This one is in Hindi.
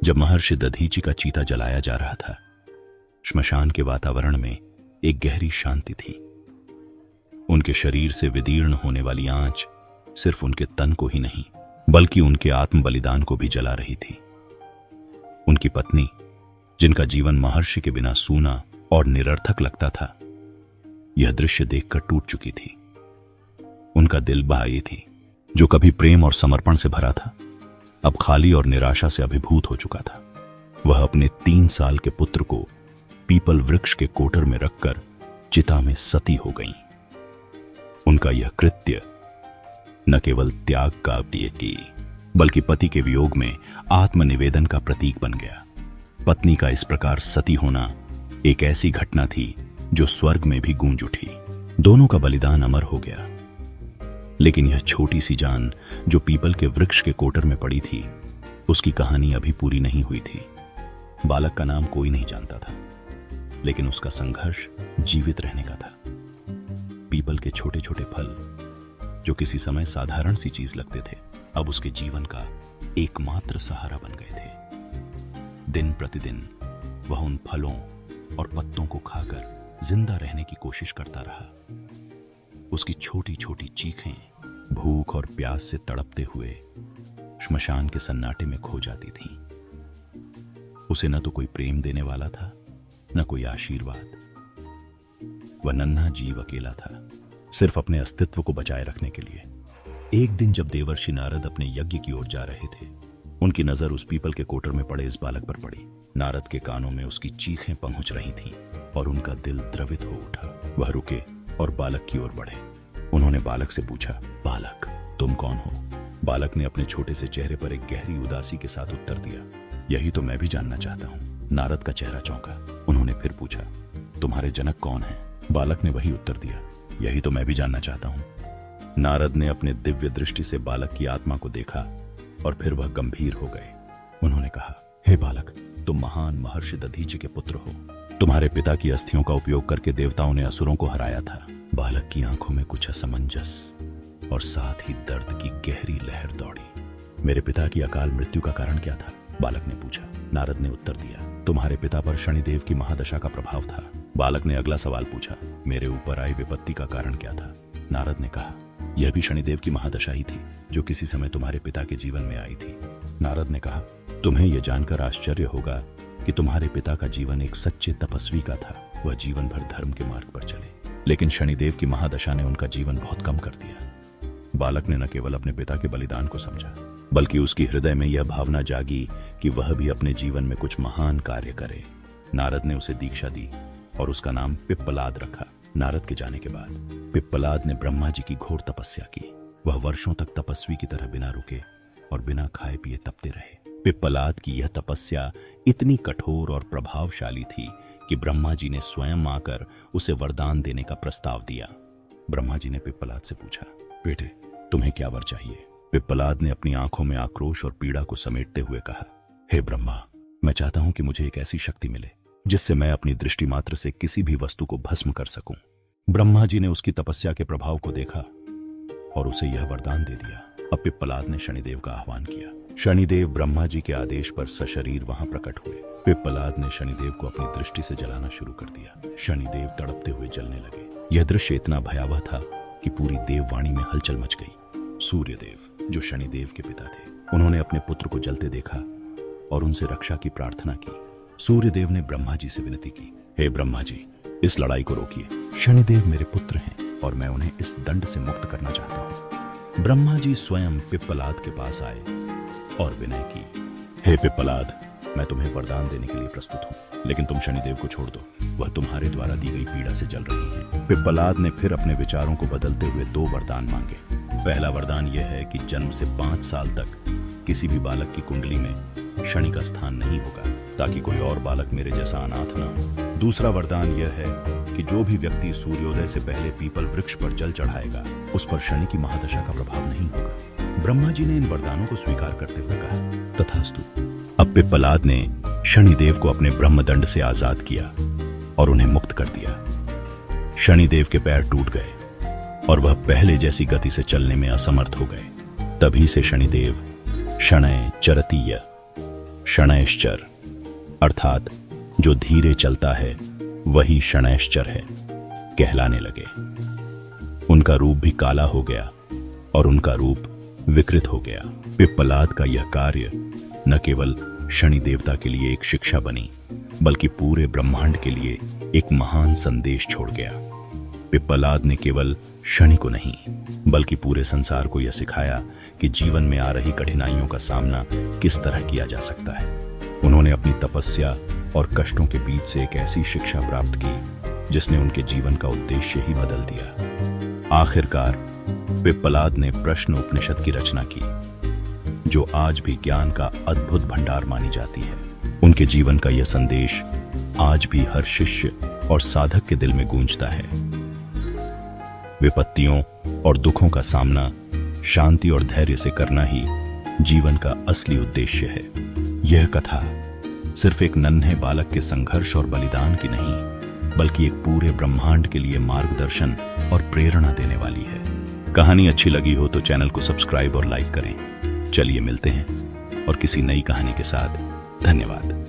जब महर्षि दधीचि का चीता जलाया जा रहा था, श्मशान के वातावरण में एक गहरी शांति थी। उनके शरीर से विदीर्ण होने वाली आंच सिर्फ उनके तन को ही नहीं, बल्कि उनके आत्म बलिदान को भी जला रही थी। उनकी पत्नी, जिनका जीवन महर्षि के बिना सूना और निरर्थक लगता था, यह दृश्य देखकर टूट चुकी थी। उनका दिल भाई थी, जो कभी प्रेम और समर्पण से भरा था, अब खाली और निराशा से अभिभूत हो चुका था। वह अपने 3 साल के पुत्र को पीपल वृक्ष के कोटर में रखकर चिता में सती हो गईं। उनका यह कृत्य न केवल त्याग का थी, बल्कि पति के वियोग में आत्मनिवेदन का प्रतीक बन गया। पत्नी का इस प्रकार सती होना एक ऐसी घटना थी जो स्वर्ग में भी गूंज उठी। दोनों का बलिदान अमर हो गया। लेकिन यह छोटी सी जान जो पीपल के वृक्ष के कोटर में पड़ी थी, उसकी कहानी अभी पूरी नहीं हुई थी। बालक का नाम कोई नहीं जानता था, लेकिन उसका संघर्ष जीवित रहने का था। पीपल के छोटे छोटे फल, जो किसी समय साधारण सी चीज लगते थे, अब उसके जीवन का एकमात्र सहारा बन गए थे। दिन प्रतिदिन वह उन फलों और पत्तों को खाकर जिंदा रहने की कोशिश करता रहा। उसकी छोटी छोटी चीखें भूख और प्यास से तड़पते हुए श्मशान के सन्नाटे में खो जाती थीं। उसे न तो कोई प्रेम देने वाला था, न कोई आशीर्वाद। वह नन्हा जीव अकेला था, सिर्फ अपने अस्तित्व को बचाए रखने के लिए। एक दिन जब देवर्षि नारद अपने यज्ञ की ओर जा रहे थे, उनकी नजर उस पीपल के कोटर में पड़े इस बालक पर पड़ी। नारद के कानों में उसकी चीखें पहुंच रही थीं और उनका दिल द्रवित हो उठा। वह रुके और बालक की ओर बढ़े। उन्होंने बालक से पूछा, बालक, तुम कौन हो? बालक ने अपने छोटे से चेहरे पर एक गहरी उदासी के साथ उत्तर दिया, यही तो मैं भी जानना चाहता हूँ। नारद का चेहरा चौंका। उन्होंने फिर पूछा, तुम्हारे जनक कौन हैं? बालक ने वही उत्तर दिया, यही तो मैं भी जानना चाहता हूँ। नारद ने अपने दिव्य दृष्टि से बालक की आत्मा को देखा और फिर वह गंभीर हो गए। उन्होंने कहा, हे बालक, तुम महान महर्षि दधीचि के पुत्र हो। तुम्हारे पिता की अस्थियों का उपयोग करके देवताओं ने असुरों को हराया था। बालक की आंखों में कुछ असमंजस और साथ ही दर्द की गहरी लहर दौड़ी। मेरे पिता की अकाल मृत्यु का कारण क्या था? बालक ने पूछा। नारद ने उत्तर दिया, तुम्हारे पिता पर शनिदेव की महादशा का प्रभाव था। बालक ने अगला सवाल पूछा, मेरे ऊपर आई विपत्ति का कारण क्या था? नारद ने कहा, यह भी शनिदेव की महादशा ही थी, जो किसी समय तुम्हारे पिता के जीवन में आई थी। नारद ने कहा, तुम्हें यह जानकर आश्चर्य होगा कि तुम्हारे पिता का जीवन एक सच्चे तपस्वी का था। वह जीवन भर धर्म के मार्ग पर चले, लेकिन शनिदेव की महादशा ने उनका जीवन बहुत कम कर दिया। बालक ने न केवल अपने पिता के बलिदान को समझा, बल्कि उसकी हृदय में यह भावना जागी कि वह भी अपने जीवन में कुछ महान कार्य करे। नारद ने उसे दीक्षा दी और उसका नाम पिप्पलाद रखा। नारद के जाने के बाद पिप्पलाद ने ब्रह्मा जी की घोर तपस्या की। वह वर्षों तक तपस्वी की तरह बिना रुके और बिना खाए पिए तपते रहे। पिप्पलाद की यह तपस्या इतनी कठोर और प्रभावशाली थी कि ब्रह्मा जी ने स्वयं आकर उसे वरदान देने का प्रस्ताव दिया। ब्रह्मा जी ने पिप्पलाद से पूछा, बेटे, तुम्हें क्या वर चाहिए? पिप्पलाद ने अपनी आंखों में आक्रोश और पीड़ा को समेटते हुए कहा, हे ब्रह्मा, मैं चाहता हूं कि मुझे एक ऐसी शक्ति मिले जिससे मैं अपनी दृष्टि मात्र से किसी भी वस्तु को भस्म कर सकूं। ब्रह्मा जी ने उसकी तपस्या के प्रभाव को देखा और उसे यह वरदान दे दिया। अब पिप्पलाद ने शनिदेव का आह्वान किया। शनिदेव ब्रह्मा जी के आदेश पर सशरीर वहां प्रकट हुए। पिप्पलाद ने शनिदेव को अपनी दृष्टि से जलाना शुरू कर दिया। शनिदेव तड़पते हुए जलने लगे। यह दृश्य इतना भयावह था कि पूरी देववाणी में हलचल मच गई। सूर्यदेव, जो शनिदेव के पिता थे, उन्होंने अपने पुत्र को जलते देखा और उनसे रक्षा की प्रार्थना की। सूर्यदेव ने ब्रह्मा जी से विनती की, हे ब्रह्मा जी, इस लड़ाई को रोकिए। शनिदेव मेरे पुत्र हैं और मैं उन्हें इस दंड से मुक्त करना चाहता हूँ। ब्रह्मा जी स्वयं पिप्पलाद के पास आए और विनय की, हे पिप्पलाद, मैं तुम्हें वरदान देने के लिए प्रस्तुत हूँ, लेकिन तुम शनिदेव को छोड़ दो। वह तुम्हारे द्वारा दी गई पीड़ा से जल रही है। पिप्पलाद ने फिर अपने विचारों को बदलते हुए 2 वरदान मांगे। पहला वरदान यह है कि जन्म से 5 साल तक किसी भी बालक की कुंडली में शनि का स्थान नहीं होगा, ताकि कोई और बालक मेरे जैसा अनाथ न हो। दूसरा वरदान यह है कि जो भी व्यक्ति सूर्योदय से पहले पीपल वृक्ष पर जल चढ़ाएगा, उस पर शनि की महादशा का प्रभाव नहीं होगा। ब्रह्मा जी ने इन वरदानों को स्वीकार करते हुए कहा, तथास्तु। अब पिप्पलाद ने शनिदेव को अपने ब्रह्मदंड से आजाद किया और उन्हें मुक्त कर दिया। शनिदेव के पैर टूट गए और वह पहले जैसी गति से चलने में असमर्थ हो गए। तभी से शनिदेव शनय चरतीय, शनैश्चर, अर्थात जो धीरे चलता है वही शनैश्चर है, कहलाने लगे। उनका रूप भी काला हो गया और उनका रूप विकृत हो गया। पिप्पलाद का यह कार्य न केवल शनि देवता के लिए एक शिक्षा बनी, बल्कि पूरे ब्रह्मांड के लिए एक महान संदेश छोड़ गया। पिप्पलाद ने केवल शनि को नहीं, बल्कि पूरे संसार को यह सिखाया कि जीवन में आ रही कठिनाइयों का सामना किस तरह किया जा सकता है। उन्होंने अपनी तपस्या और कष्टों के बीच से एक ऐसी शिक्षा प्राप्त की जिसने उनके जीवन का उद्देश्य ही बदल दिया। आखिरकार पिप्पलाद ने प्रश्न उपनिषद की रचना की, जो आज भी ज्ञान का अद्भुत भंडार मानी जाती है। उनके जीवन का यह संदेश आज भी हर शिष्य और साधक के दिल में गूंजता है। विपत्तियों और दुखों का सामना शांति और धैर्य से करना ही जीवन का असली उद्देश्य है। यह कथा सिर्फ एक नन्हे बालक के संघर्ष और बलिदान की नहीं, बल्कि एक पूरे ब्रह्मांड के लिए मार्गदर्शन और प्रेरणा देने वाली है। कहानी अच्छी लगी हो तो चैनल को सब्सक्राइब और लाइक करें। चलिए मिलते हैं और किसी नई कहानी के साथ। धन्यवाद।